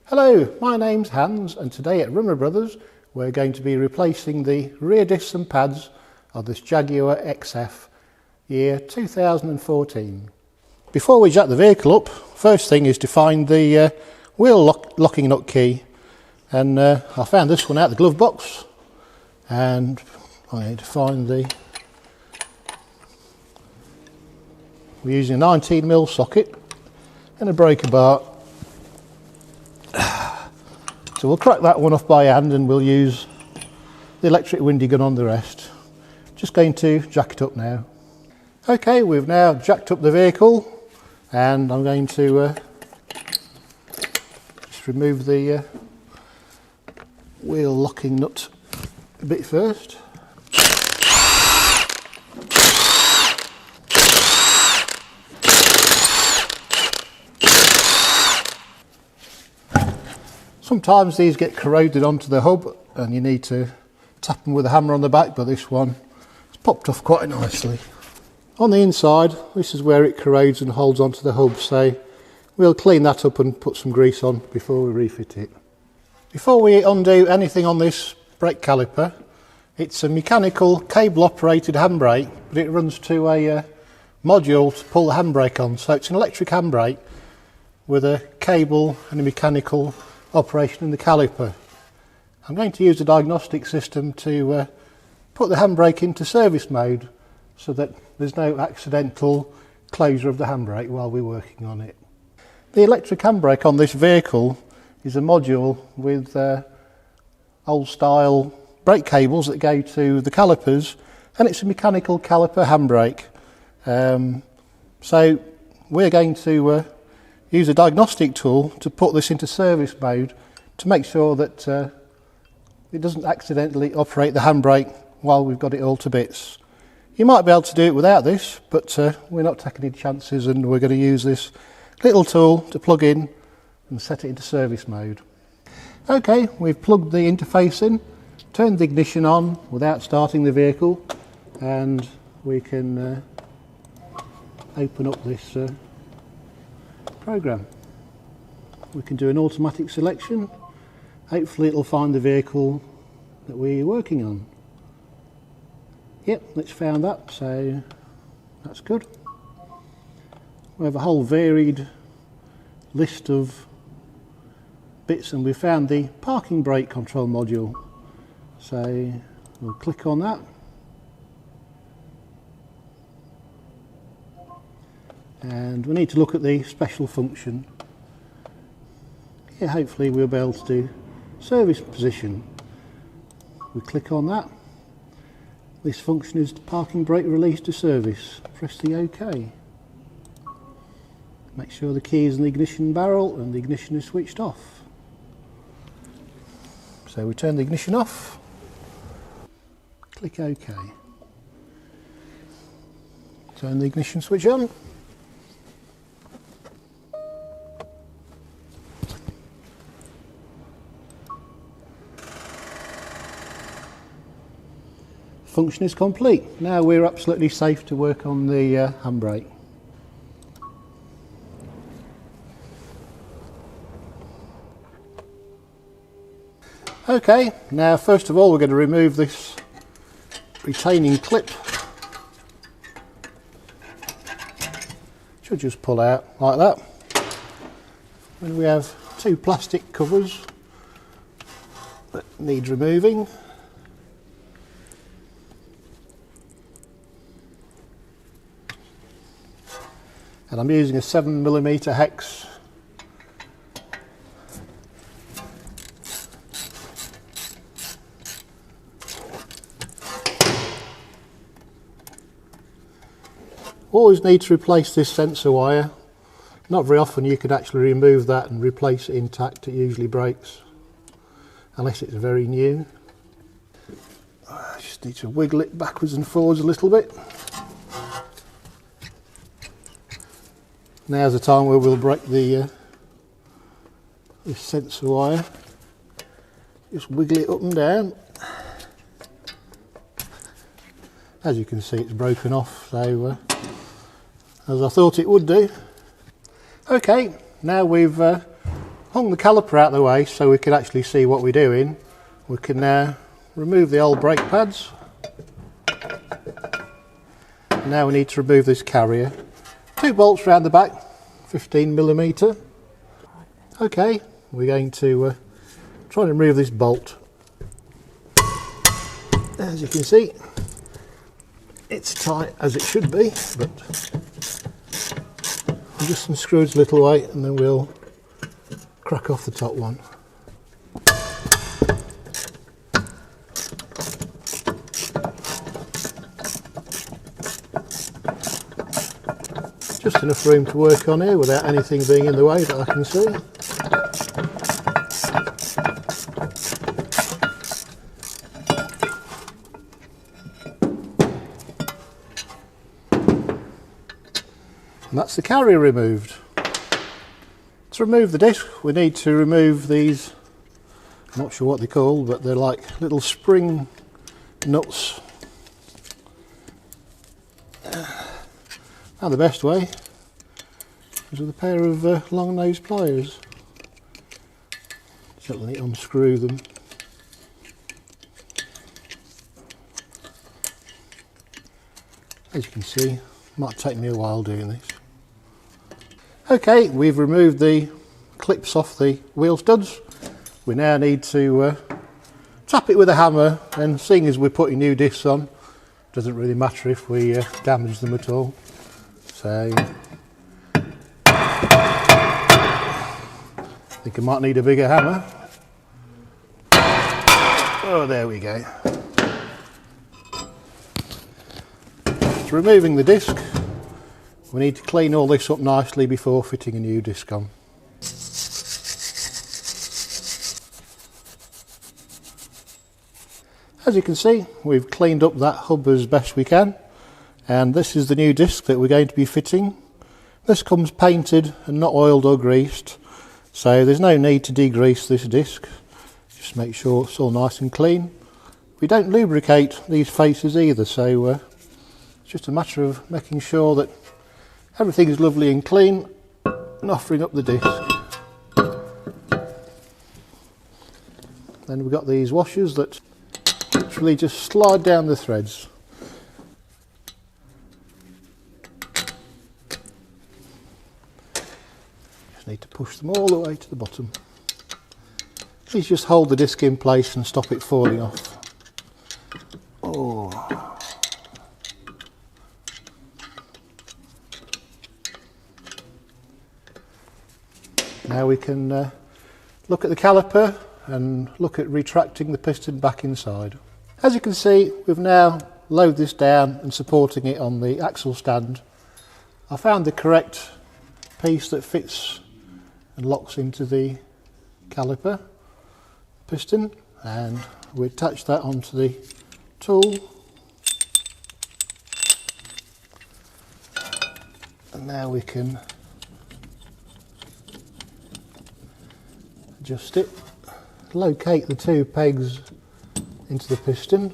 Hello, my name's Hans, and today at Rimmer Brothers we're going to be replacing the rear discs and pads of this Jaguar XF year 2014. Before we jack the vehicle up, first thing is to find the wheel locking nut key, and I found this one out of the glove box, and I need to find we're using a 19mm socket and a breaker bar. So we'll crack that one off by hand and we'll use the electric windy gun on the rest. Just going to jack it up now. Okay, we've now jacked up the vehicle, and I'm going to just remove the wheel locking nut a bit first. Sometimes these get corroded onto the hub and you need to tap them with a hammer on the back, but this one has popped off quite nicely. On the inside, this is where it corrodes and holds onto the hub, so we'll clean that up and put some grease on before we refit it. Before we undo anything on this brake caliper, it's a mechanical cable operated handbrake, but it runs to a module to pull the handbrake on, so it's an electric handbrake with a cable and a mechanical operation in the caliper. I'm going to use a diagnostic system to put the handbrake into service mode so that there's no accidental closure of the handbrake while we're working on it. The electric handbrake on this vehicle is a module with old style brake cables that go to the calipers, and it's a mechanical caliper handbrake. So we're going to use a diagnostic tool to put this into service mode to make sure that it doesn't accidentally operate the handbrake while we've got it all to bits. You might be able to do it without this, but we're not taking any chances, and we're going to use this little tool to plug in and set it into service mode. Okay, we've plugged the interface in, turned the ignition on without starting the vehicle, and we can open up this program. We can do an automatic selection. Hopefully it'll find the vehicle that we're working on. Yep, it's found that, so that's good. We have a whole varied list of bits, and we found the parking brake control module. So we'll click on that. And we need to look at the special function. Here hopefully we'll be able to do service position. We click on that. This function is parking brake release to service. Press the OK. Make sure the key is in the ignition barrel and the ignition is switched off. So we turn the ignition off. Click OK. Turn the ignition switch on. Function is complete. Now we're absolutely safe to work on the handbrake. Okay, now first of all we're going to remove this retaining clip. Should just pull out like that. And we have two plastic covers that need removing. And I'm using a 7mm hex. Always need to replace this sensor wire. Not very often you can actually remove that and replace it intact. It usually breaks, unless it's very new. I just need to wiggle it backwards and forwards a little bit. Now's the time where we'll break the this sensor wire. Just wiggle it up and down. As you can see, it's broken off, so as I thought it would do. Okay, now we've hung the caliper out of the way so we can actually see what we're doing. We can now remove the old brake pads. Now we need to remove this carrier. 2 bolts around the back, 15mm. Okay, we're going to try and remove this bolt. As you can see, it's tight as it should be, but we'll just unscrew it a little way and then we'll crack off the top one. Just enough room to work on here without anything being in the way that I can see. And that's the carrier removed. To remove the disc, we need to remove these, I'm not sure what they're called, but they're like little spring nuts. And the best way is with a pair of long nose pliers. Gently unscrew them. As you can see, might take me a while doing this. Okay, we've removed the clips off the wheel studs. We now need to tap it with a hammer, and seeing as we're putting new discs on, doesn't really matter if we damage them at all. So I think I might need a bigger hammer. Oh, there we go. So removing the disc, we need to clean all this up nicely before fitting a new disc on. As you can see, we've cleaned up that hub as best we can, and this is the new disc that we're going to be fitting. This comes painted and not oiled or greased, so there's no need to degrease this disc. Just make sure it's all nice and clean. We don't lubricate these faces either, so it's just a matter of making sure that everything is lovely and clean and offering up the disc. Then we've got these washers that literally just slide down the threads. Just need to push them all the way to the bottom. These just hold the disc in place and stop it falling off. Oh. Now we can look at the caliper and look at retracting the piston back inside. As you can see, we've now lowered this down and supporting it on the axle stand. I found the correct piece that fits and locks into the caliper piston, and we attach that onto the tool. And now we can adjust it, locate the 2 pegs into the piston,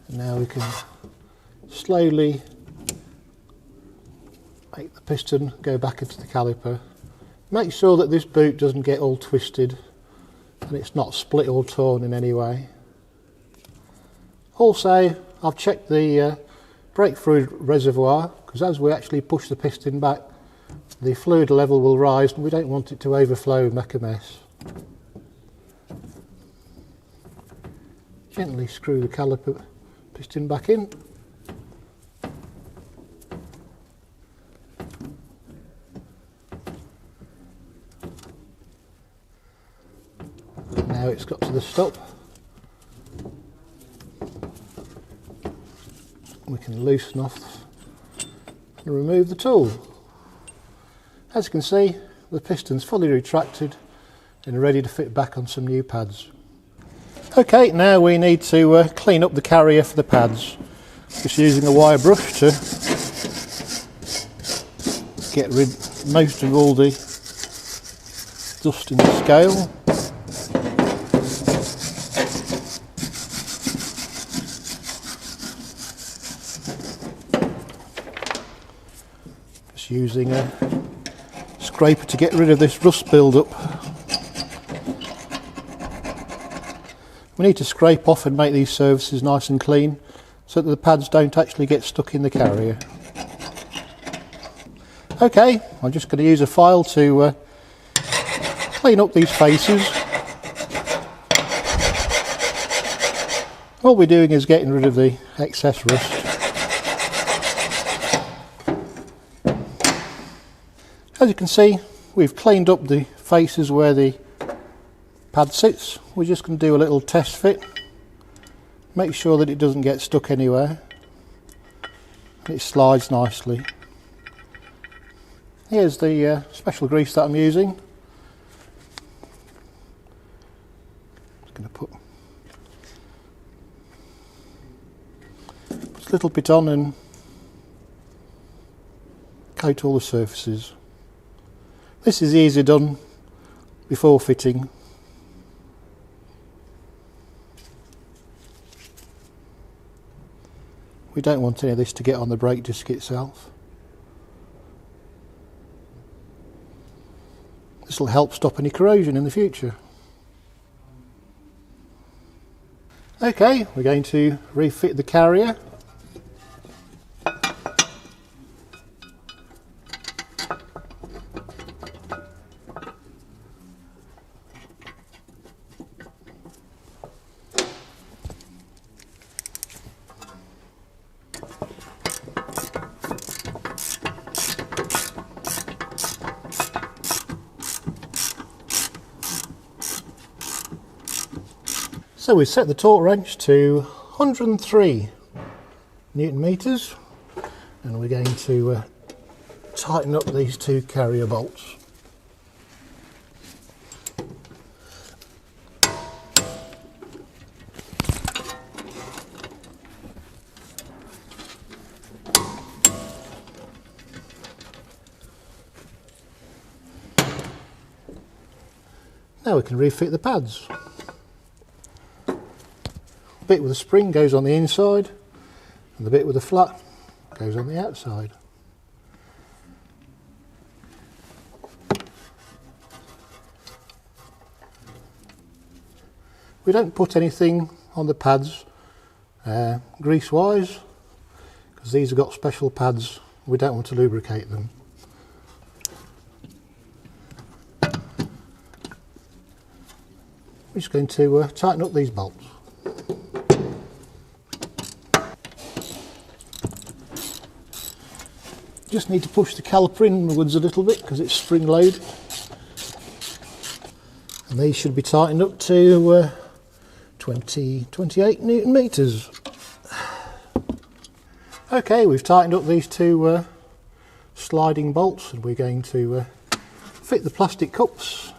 and now we can slowly make the piston go back into the caliper. Make sure that this boot doesn't get all twisted and it's not split or torn in any way. Also, I've checked the brake fluid reservoir, because as we actually push the piston back, the fluid level will rise and we don't want it to overflow and make a mess. Gently screw the caliper piston back in. Now it's got to the stop. We can loosen off and remove the tool. As you can see, the piston's fully retracted and ready to fit back on some new pads. Okay, now we need to clean up the carrier for the pads. Just using a wire brush to get rid most of all the dust in the scale. just using a scraper to get rid of this rust build-up. We need to scrape off and make these surfaces nice and clean so that the pads don't actually get stuck in the carrier. Okay, I'm just going to use a file to clean up these faces. All we're doing is getting rid of the excess rust. As you can see, we've cleaned up the faces where the pad sits. We're just going to do a little test fit. Make sure that it doesn't get stuck anywhere. It slides nicely. Here's the special grease that I'm using. Just going to put a little bit on and coat all the surfaces. This is easy done before fitting. We don't want any of this to get on the brake disc itself. This will help stop any corrosion in the future. Okay, we're going to refit the carrier. So we've set the torque wrench to 103 Newton meters, and we're going to tighten up these two carrier bolts. Now we can refit the pads. The bit with the spring goes on the inside and the bit with the flat goes on the outside. We don't put anything on the pads grease wise, because these have got special pads. We don't want to lubricate them. We're just going to tighten up these bolts. Just need to push the caliper inwards a little bit because it's spring loaded, and these should be tightened up to 28 Newton meters. Okay, we've tightened up these two sliding bolts, and we're going to fit the plastic cups,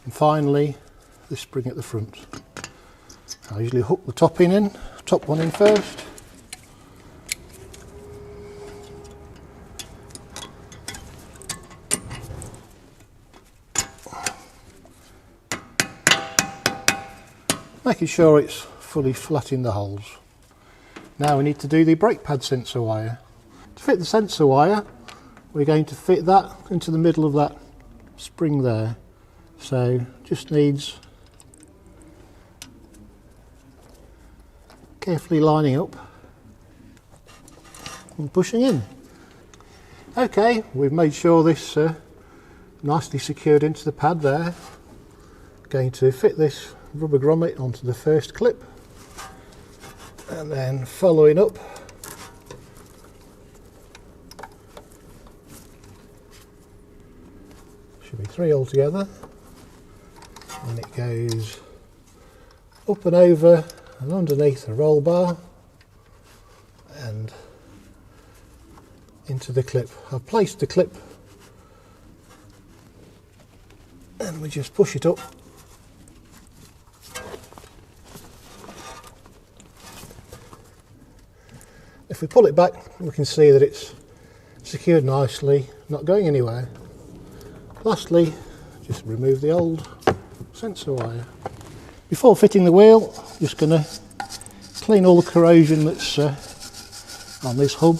and finally the spring at the front. I usually hook the top one in first. Making sure it's fully flat in the holes. Now we need to do the brake pad sensor wire. To fit the sensor wire, we're going to fit that into the middle of that spring there. So just needs carefully lining up and pushing in. Okay, we've made sure this nicely secured into the pad there. Going to fit this rubber grommet onto the first clip, and then following up should be 3 altogether, and it goes up and over and underneath the roll bar and into the clip. I've placed the clip and we just push it up. If we pull it back, we can see that it's secured nicely, not going anywhere. Lastly, just remove the old sensor wire. Before fitting the wheel, just going to clean all the corrosion that's on this hub.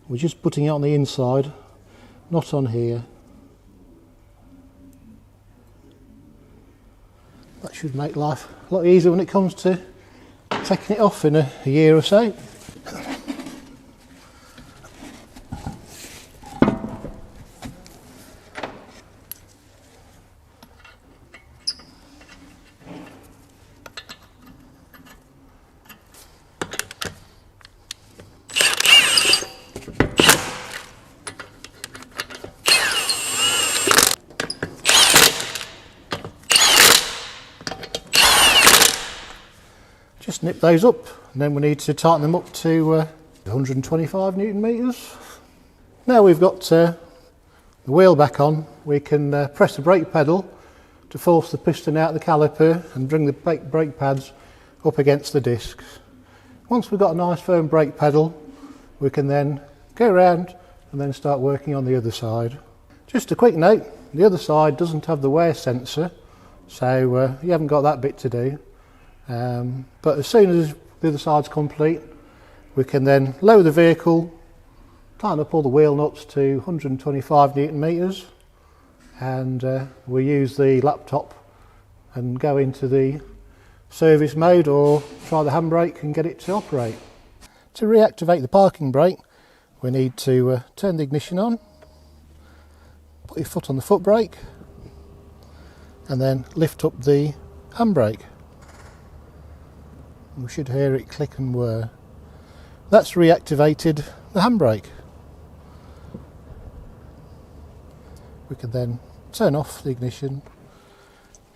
We're just putting it on the inside, not on here. That should make life a lot easier when it comes to taking it off in a year or so. Just nip those up, and then we need to tighten them up to 125 Newton meters. Now we've got the wheel back on, we can press the brake pedal to force the piston out of the caliper and bring the brake pads up against the discs. Once we've got a nice firm brake pedal, we can then go around and then start working on the other side. Just a quick note, the other side doesn't have the wear sensor, so you haven't got that bit to do. But as soon as the other side's complete, we can then lower the vehicle, tighten up all the wheel nuts to 125 Newton meters, and we use the laptop and go into the service mode or try the handbrake and get it to operate. To reactivate the parking brake, we need to turn the ignition on, put your foot on the foot brake, and then lift up the handbrake. We should hear it click and whir. That's reactivated the handbrake. We can then turn off the ignition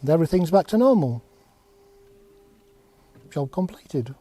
and everything's back to normal. Job completed.